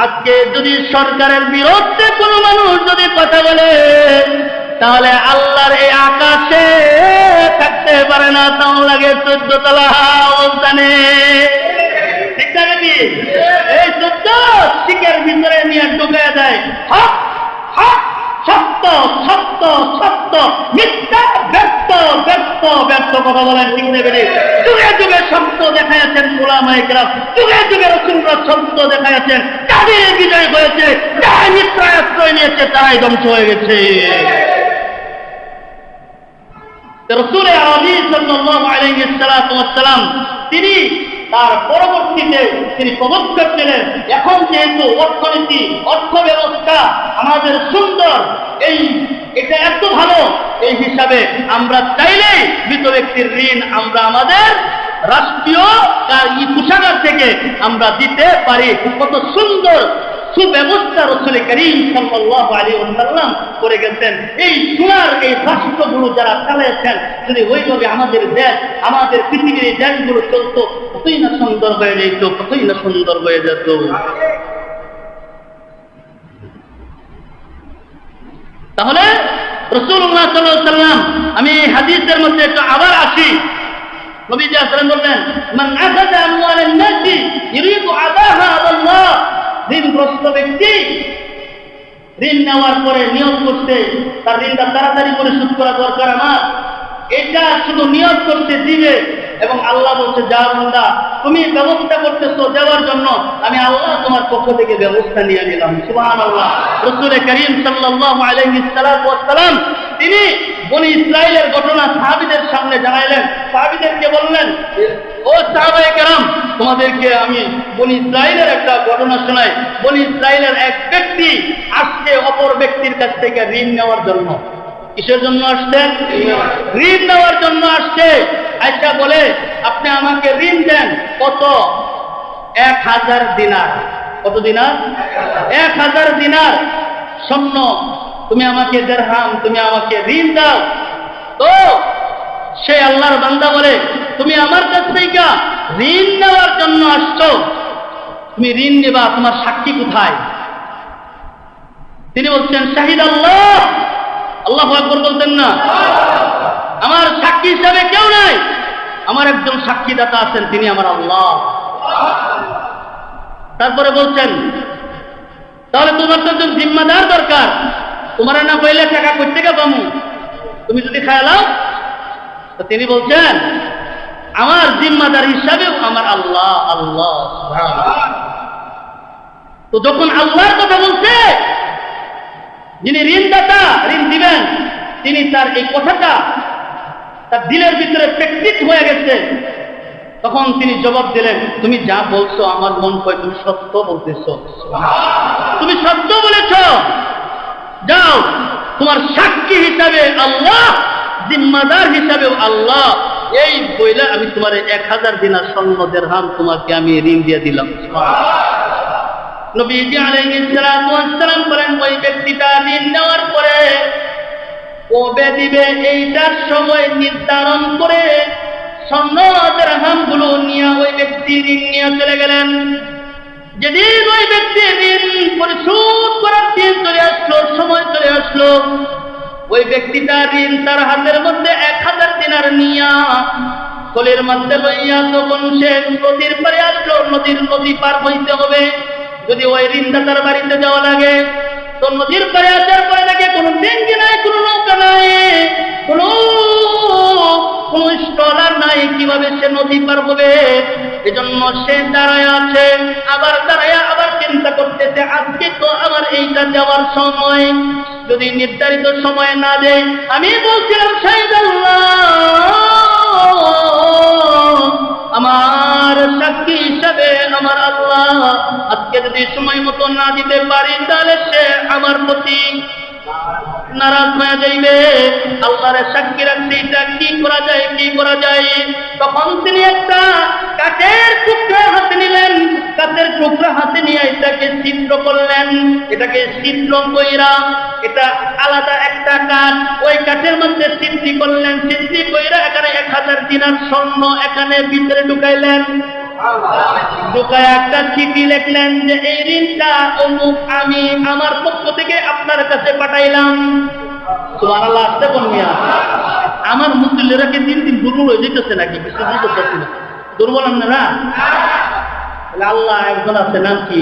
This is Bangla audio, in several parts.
আজকে যদি সরকারের বিরুদ্ধে কোনো মানুষ যদি কথা বলে, তাহলে আল্লাহর এই আকাশে থাকতে পারে না, তাও লাগে 14 তলা অবস্থানে। ঠিক না নাকি? এই 14 শিকের ভিতরে নিয়ে ঢুকে দেয়। হক হক, সত্য সত্য সত্য, মিথ্যা ব্যর্থ ব্যর্থ ব্যর্থ। কথা বলেন ঠিক নেবে? যুগে যুগে সত্য দেখাইছেন উলামায়ে কেরাম, যুগে যুগে রাসূলুল্লাহ সত্য দেখাইছেন। তাদের বিজয় হয়েছে, যারা মিথ্যায় আশ্রয় নিয়েছে তারাই ধ্বংস হয়ে গেছে। রাসূল আরবি সাল্লাল্লাহু আলাইহি ওয়াসাল্লাম তিনি তার পরবর্তীতে তিনি পদক্ষেপ নিলেন। এখন যেহেতু অর্থনীতি অর্থ ব্যবস্থা আমাদের সুন্দর, এটা এত ভালো, এই হিসাবে আমরা চাইলেই মৃত ব্যক্তির ঋণ আমরা আমাদের রাষ্ট্রীয় কোষাগার থেকে আমরা দিতে পারি। কত সুন্দর সুব্যবস্থা রাসূল করিম সাল্লাল্লাহু আলাইহি ওয়াসাল্লাম করে গেছেন। এই সোনার এই রাষ্ট্রগুলো যারা চালাচ্ছেন, যদি ওইভাবে আমাদের দেশ, আমাদের পৃথিবীর এই দেশগুলো চলতো, কতই না সুন্দর হয়ে যেত, কতই না সুন্দর হয়ে যেত। তাহলে রাসূলুল্লাহ সাল্লাল্লাহু আলাইহি ওয়াসাল্লাম, আমি এই হাদিসের মধ্যে একটু আবার আসি। নবীজি আসসালাম বললেন, মান আখাযা আমওয়ালান নাসি ইরিদু আদাহা আল্লাহ, ঋণগ্রস্ত ব্যক্তি ঋণ নেওয়ার পরে নিয়ত করতে তার ঋণটা তাড়াতাড়ি পরিশোধ করা দরকার আমার, এটা শুধু নিয়ত করতে দিবে, এবং আল্লাহ বলছে, যা বান্দা তুমি ব্যবস্থা করতেছো দেওয়ার জন্য, আমি আল্লাহ তোমার পক্ষ থেকে ব্যবস্থা নিয়ে নিলাম। সুবহানাল্লাহ। রাসূল করিম সাল্লাল্লাহু আলাইহি ওয়াসাল্লাম তিনি বনি ইসরাইলের ঘটনা সাহাবীদের সামনে জানাইলেন। সাহাবীদেরকে বললেন, ও সাহাবায়ে কেরাম, তোমাদেরকে আমি বনি ইসরাইলের একটা ঘটনা শোনাই। বনি ইসরাইলের এক ব্যক্তি আসছে অপর ব্যক্তির কাছ থেকে ঋণ নেওয়ার জন্য। কিসের জন্য আসছেন? ঋণ নেওয়ার জন্য আসছে। আচ্ছা বলে, আপনি আমাকে ঋণ দেন। কত? 1000 দিনার। কত দিনার? 1000 দিনার স্বর্ণ। তুমি আমাকে দিরহাম, তুমি আমাকে ঋণ দাও। তো সে আল্লাহর বান্দা বলে, তুমি আমার কাছ থেকে ঋণ নেওয়ার জন্য আসছো, তুমি ঋণ নেবা, তোমার সাক্ষী কোথায়? তিনি বলছেন, শাহিদ আল্লাহ। আল্লাহু আকবার বলতেন না? আমার সাক্ষী হিসাবে কেউ নাই, আমার একজন সাক্ষীদাতা আছেন, তিনি আমার আল্লাহ। তারপরে বলছেন, তাহলে তোমার তো একজন জিম্মাদার দরকার, তোমার না পাইলে টাকা কই থেকে পামু? তুমি যদি খেয়ালাও। তো তিনি বলছেন, আমার জিম্মাদার হিসাবে আমার আল্লাহ। আল্লাহ সুবহানাল্লাহ। তো যখন আল্লাহর কথা বলছে, যিনি ঋণদাতা, ঋণ দিবেন, তিনি তার এই কথাটা তার দিলের ভিতরে প্র্যাকটিস হয়ে গেছে, তখন তিনি জবাব দিলেন, তুমি যা বলছো আমার মন কয় তুমি সত্য বলতেছো, তুমি সত্য বলেছ। যাও, তোমার সাক্ষী হিসাবে আল্লাহ, জিম্মাদার হিসাবে আল্লাহ, এই বইলে আমি তোমার 1000 দিনার স্বর্ণ দিরহাম তোমাকে আমি ঋণ দিয়ে দিলাম। নবীজি আলাইহিস সালাতু ওয়াস সালাম বলেন, ওই ব্যক্তিটা ঋণ নেওয়ার পরে কবে দিবে এইটার সময় নির্ধারণ করে স্বর্ণ দিরহামগুলো নিয়ে ওই ব্যক্তি ঋণ নিয়ে চলে গেলেন। যেদিন ওই ব্যক্তি ঋণ পরিশোধ করার দিন চলে আসলো, সময় চলে আসলো, ওই ব্যক্তিটা ঋণ তার হাতের মধ্যে 1000 দিনার নিয়া কোলের মধ্যে লইয়া তখন সে নদীর পারে আসলো। নদী পার হইতে হবে। যদি ওই ঋণদাতার বাড়িতে যাওয়া লাগে, তো নদীর পারে আসার পরে দেখে কোনো ডেঙ্গি নাই, কোনো নৌকা নাই, কোনো স্টলার নাই, কিভাবে সে নদী পার হবে? এজন্য সে দাঁড়ায় আছে, আবার দাঁড়ায় আবার চিন্তা করতেছে, আজকে তো আমার এইটা দেওয়ার সময়, যদি নির্ধারিত সময় না দেয়, আমি বলছিলাম শাহিদ আল্লাহ, আমার সাক্ষী হিসাবে আমার আল্লাহ, আজকে যদি সময় মতো না দিতে পারি তাহলে সে আমার প্রতি নারাজ হয়ে যাইবে। আল্লাহর সাক্ষী রাখতে এটা কি করা যায়, কি করা যায়? তখন তিনি একটা কাঠের টুকরা হাতে নিলেন। কাঠের টুকরা হাতে নিয়ে এটাকে ছিদ্র করলেন। এটাকে ছিদ্র কইরা, এটা আলাদা একটা কাঠ, ওই কাঠের মধ্যে ছিদ্রি করলেন। ছিদ্রি কইরা এখানে 1000 দিনার স্বর্ণ এখানে ভিতরে ঢুকাইলেন। ঢুকায় একটা চিঠি লিখলেন যে এই ঋণটা অমুক আমি আমার পক্ষ থেকে আপনার কাছে পাঠাইলাম। সুবহানাল্লাহ, আসতে বলমিয়া আমার মুসল্লিরা কি দিন দিন দুর্বল হয়ে যেতেছে নাকি? বিশ্বাস করতেছি না, দুর্বল আপনারা? আল্লাহ একজন আছে, নাম কি?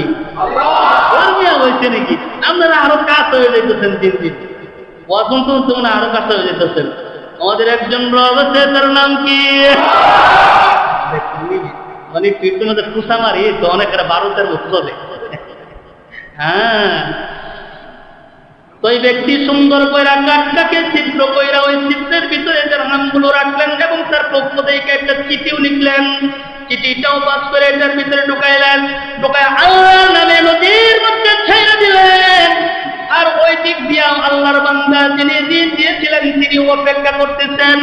ধর্মিয়া হয়েছে নাকি? আপনারা আরো কাজ হয়ে যেতেছেন দিন দিন, ওয়াজন শুনতে মনে আরো কাজ হয়ে যেতেছেন। আমাদের একজন রব আছে, তার নাম কি? মানে পিঠের মধ্যে কুসা মারি তো অনেকের বারোতের উৎসব। হ্যাঁ, তো এই ব্যক্তি সুন্দর কইরা কাঠটাকে ছিদ্র কইরা ওই ছিদ্রের ভিতরে তার নামগুলো রাখলেন এবং তার পক্ষ থেকে একটা চিঠিও লিখলেন। চিঠিটাও পাস করে এটার ভিতরে ঢুকাইলেন। ঢুকায় আল্লাহর নামে নদীর মধ্যে ছেড়ে দিলেন। আর ওই দিক দিয়া আল্লাহর বান্দা যিনি দিয়েছিলেন তিনি অপেক্ষা করতেছেন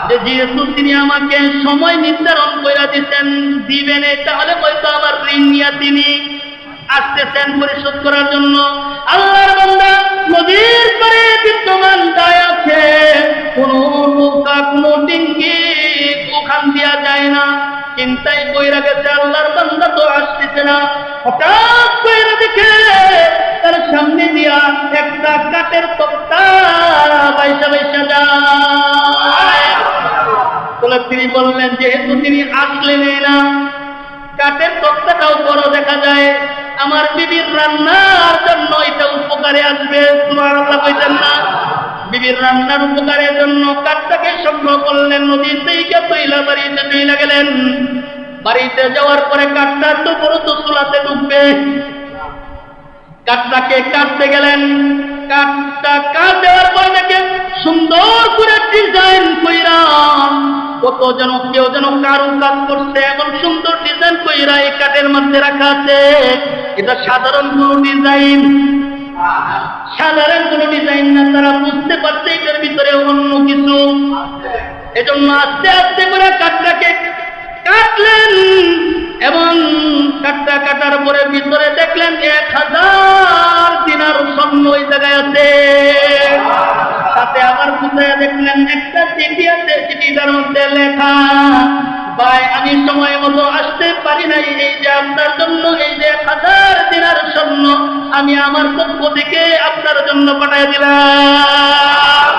যে যেহেতু তিনি আমাকে সময় নির্ধারণ করে দিচ্ছেন দিবেন, তাহলে হয়তো আমার ঋণ নিয়ে তিনি আসতেছেন পরিশোধ করার জন্য। আল্লাহর বান্দা নদীর পারে বিদ্যমান দায় আছে, কোন নৌকা কোন ডিঙ্গি ওখান দিয়া যায় না, চিন্তায় কইরা গেছে আল্লাহর বান্দা তো আসতেছে না। হঠাৎ কইরা দেখে তার সামনে দিয়া একটা কাঠের তক্তা বাইসা বাইসা যায়। তিনি বললেন যেহেতু তিনি আসলেন না, কাঠের তক্তাটাও বড় দেখা যায়, আমার বিবির রান্নার জন্য এটা উপকারে আসবে। সুবহানাল্লাহ কইতেন না? বিবির রান্নার উপকারের জন্য কাঠটাকে সংগ্রহ করলেন, নদীর থেকে তৈলা বাড়িতে চলে গেলেন। বাড়িতে যাওয়ার পরে কাঠটা তো বড় তো চুলাতে ঢুকবে, কাঠটাকে কাটতে গেলেন। কাঠটা কাট দেওয়ার পরে দেখে সুন্দর করে ডিজাইন কইরা কত যেন কেউ যেন কারু কাজ করছে, এখন সুন্দর ডিজাইন কইরা এই কাঠের মধ্যে রাখা আছে। এটা সাধারণ কোন ডিজাইন, সাধারণ কোন ডিজাইন না। তারা বুঝতে পারছে এটার ভিতরে অন্য কিছু, এজন্য আস্তে আস্তে করে কাঠটাকে কাটলেন এবং কাঠটা কাটার পরে ভিতরে দেখলেন 1000 দিনার স্বর্ণ ওই জায়গায় আছে। সাথে আবার কোথায় দেখলেন একটা চিঠি আছে, চিঠিটার মধ্যে লেখা, ভাই আমি সময় মতো আসতে পারি নাই, এই যে আপনার জন্য এই যে 1000 দিনার স্বর্ণ আমি আমার পক্ষ থেকে আপনার জন্য পাঠিয়ে দিলাম।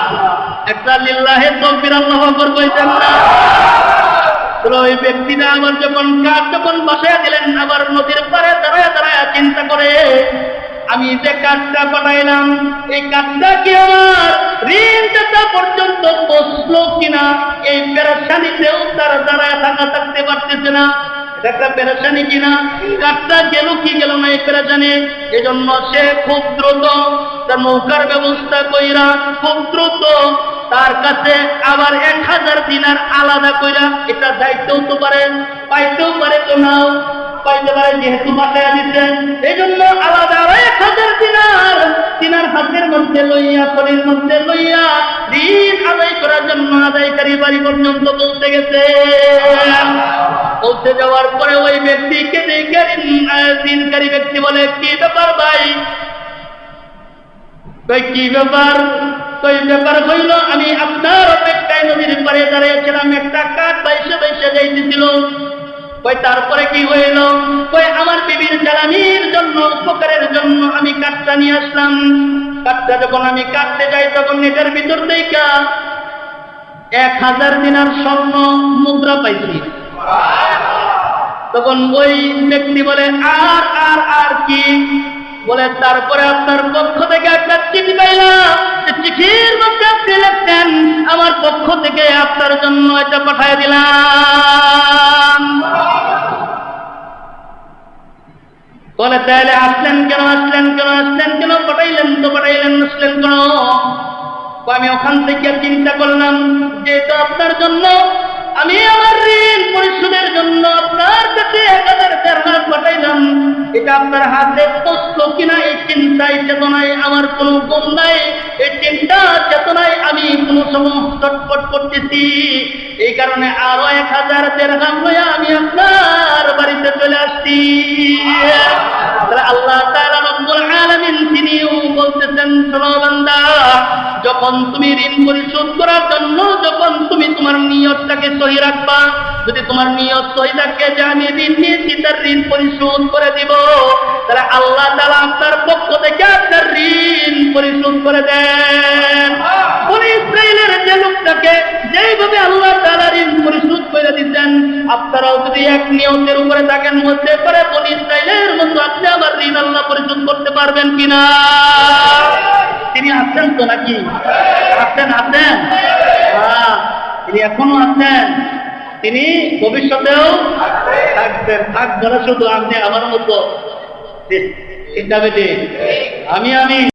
একটা লিল্লাহে তাকবীর, আল্লাহু আকবার কইতেন না? ওই ব্যক্তিটা আবার যখন কাঠ যখন বসায় দিলেন, আবার নদীর পারে দাঁড়ায় দাঁড়ায় চিন্তা করে আমি যে কাঠটা পাঠাইলাম এই কাঠটা কি আমার ঋণটা পর্যন্ত বসলো কিনা, এই পেরেশানিতেও তারা দাঁড়ায় থাকতে পারতেছে না। এটা একটা পেরেশানি কিনা, কাঠটা গেল কি গেল না এই পেরেশানি। এজন্য সে খুব দ্রুত তার নৌকার ব্যবস্থা কইরা খুব দ্রুত তার কাছে আবার 1000 দিনার আলাদা কইরা, এটা দায়িত্বও তো পারে পাইতেও পারে তো নাও পাইতে পারে, যেহেতু বাসায় দিচ্ছেন এই জন্য আলাদা 1000 দিনার তিনার হাতের মধ্যে লইয়া শরীর মধ্যে লইয়া ঋণ আদায় করার জন্য আদায়কারী বাড়ি পর্যন্ত পৌঁছে গেছে। পৌঁছে যাওয়ার পরে ওই ব্যক্তিকে দেখে ঋণকারী ব্যক্তি বলে কি ব্যাপার ভাই? কি ব্যাপার? কই ব্যাপার হইল আমি আপনার অপেক্ষায় নদীর পারে দাঁড়িয়েছিলাম, একটা কাঠ বাইসে বাইসে যাইতেছিল। কই তারপরে কি হইল? কই আমার বিবির জ্বালানির জন্য উপকারের জন্য আমি কাঠটা নিয়ে আসলাম। কাঠটা যখন আমি কাটতে যাই তখন এটার ভিতর থেকে 1000 দিনার স্বর্ণ মুদ্রা পাইছি। তখন ওই ব্যক্তি বলে আর আর আর কি? বলে তারপরে আপনার পক্ষ থেকে একটা চিঠি পাইলাম, চিঠির মধ্যে আপনি লিখতেন আমার পক্ষ থেকে আপনার জন্য এটা পাঠিয়ে দিলাম। বলে তাহলে আসলেন কেন, আসলেন কেন, আসলেন কেন, পাঠাইলেন তো পাঠাইলেন, আসলেন কেন? আমি ওখান থেকে চিন্তা করলাম যে এটা আপনার জন্য, আমি আমার ঋণ পরিশোধের জন্য আপনার কাছে 1000 দিরহাম পাঠাইলাম, এটা আপনার হাতে পৌঁছলো কিনা এই চিন্তায় চেতনায় আমার কোনো গুণ নাই। এই চিন্তা চেতনায় আমি কোনো সময় চটপট করতেছি, এই কারণে আরো 1000 দিরহাম হয়ে আমি আপনার বাড়িতে চলে আসছি। আল্লাহ তাআলা রব্বুল আলামিন তিনিও বলতেছেন, শোনো বান্দা, যখন তুমি ঋণ পরিশোধ করার জন্য যখন তুমি তোমার নিয়তটাকে সহি রাখবা, যদি তোমার নিয়ত সহি থাকে যে আমি ঋণ নিয়েছি তার ঋণ পরিশোধ করে দিব, তাহলে আল্লাহ তাআলা আপনার পক্ষ থেকে আপনার ঋণ পরিশোধ করে দেন। বনি ইসরাইলের যে লোকটাকে যেইভাবে আল্লাহ তাআলা ঋণ পরিশোধ করে দিতেন, আপনারাও যদি এক নিয়তের উপরে থাকেন, হতে পারে বনি ইসরাইলের মতো আপনি আমার ঋণ আল্লাহ পরিশোধ করতে পারবেন কিনা? তিনি আছেন তো নাকি? আছেন? হ্যাঁ, তিনি এখনো আছেন, তিনি ভবিষ্যতেও থাকবেন। থাকবেন শুধু আপনি আমার মতো চিন্তা বেটে আমি